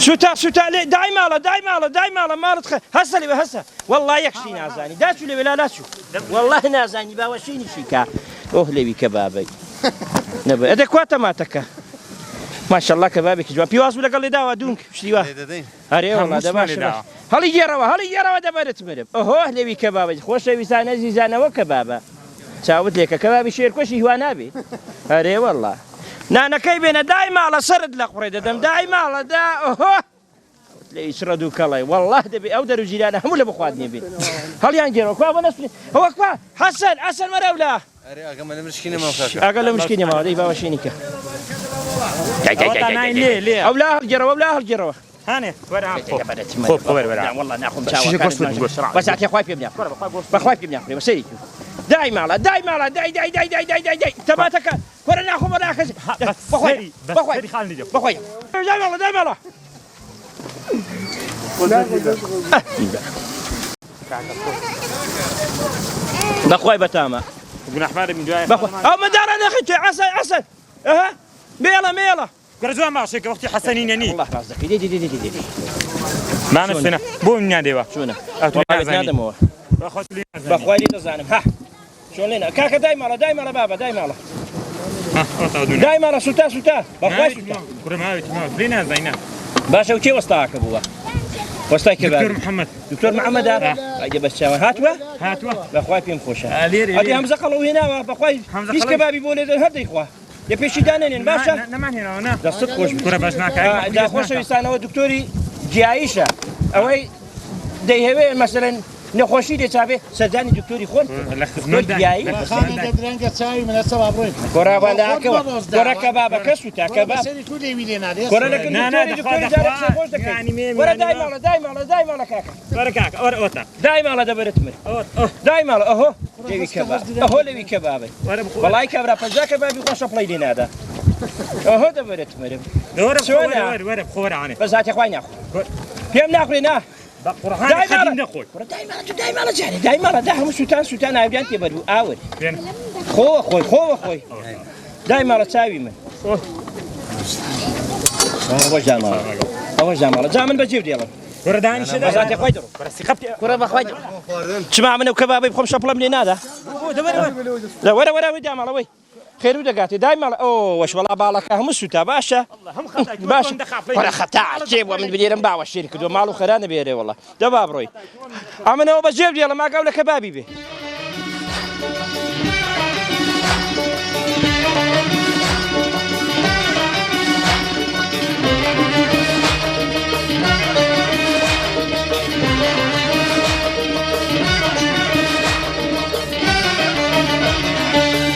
سوتا لێ دای ماڵە ماڵت هەستە لێوە هەستە وەڵڵا یەکشی نازانی داچوو لێوێ لا ناچوو وەڵڵا نازانی باوەشینیشی کا ئۆه لێوی کەبابەی نەبێ ئەدە کوا تەماتەکە ماشەڵڵا کەبابێکی جوان پیواز بوو لەگەڵ لێ داوە دوونک شتیوە هەرێ وەڵڵا دەباشە هەڵی گێڕەوە دەبەرت مرم ئۆهۆ لێوی کەبابەی خۆشەویستان ئەزیزانەوە کەبابە چاوت لێکە کەبابی شێرکۆشی هیوا نابێ هەرێ وەڵڵا نانەکەی بێنە دای ماڵە سرت لە قوڕێ دەدەم دای ماڵەدا ئۆهۆ لە ئیسرە دوو کەڵی وەڵڵا دەبێ ئەو دەروجیرانە هەموو لە بخواردنێ بێت هەڵیان گێڕەوە کوا بۆ نەسپێ ئەوە کوا حەسەن مەرەولا ئەگە لە مشکی نەماوە دەی باوەشێنی کە ئەولا هەڵگێڕەوە هانێ خۆ وەرە ناخۆم بەساتی خوای پێ بنیا بەخوای پێ بنیا بەسەری دای ماڵە دای تەماتەکە وەرە ناخۆم وەراکەس بەخوای دای ماڵە بەخوای بەتامە ئەو مەدارە نەخیتێ عەسەن ئەها مێڵە گەرەجوان باشێکە وەختی حەسەنینە نی والله ڕاست دەکەی دێ مانە بۆ من نادێوە چوونە نادەمەوە بەخوای لێ دەزانم ها چۆن لێنە کاکە دای ماڵە بابە دای ماڵە سوتا بەخوای سوتا لێ نازانینە باشە و کێ وەستاکە بووە وەستای کەباب دکتۆر محەممەدا ئەگە بەس چاوە هاتووە بەخوای پێم خۆشە ئەدی هەمزە قەڵەو هێناوە بەخوای هیچ کەبابی بۆ لێ هەردەیخوا لە پێشی دانێنێن باشە دەستت خۆش خۆشەویستانەوە دکتۆری گیاییشە ئەوەی دەیهەوێ مەسەلەن نەخۆشی لێچابێ سەردانی دکتۆری خۆن گیایی گۆرە کەبابەکە سوتا کەباب دای ماڵە کاکە دای ماڵە دەبرێت من دای ماڵە ئەهۆ لێوی کەباب ئەهۆ لێوی کەبابێ وەڵای کابرا پەنجا کەبابی خۆشە پڵەی لێ نادا ئەهۆ دەبرێت مرم بەزاتی خوای ناخۆ پێم ناخوێ نا دای ماڵە دا هەموو سوتان ئاویان تێبەربوو ئاور خۆوە خۆی دای ماڵە چاوی من ئەوە ژاماڵە جا من بەجێ دێڵم چما منە و کەبابەی بخۆم شەپڵەم لێ نادا وەرە داماڵەوەی خێرو دەگاتێ دای ماڵە ئەوەش وەڵا باڵەکە هەموو سوتا باشە وەرە خەتا کێ بووە من بنێرم باوە شێر کردو ماڵ و خەرانە بێرێ وەڵا دەبا بڕۆی ئەمنەوە بەجێ دێڵم ئاگاو لە کەبابی بێ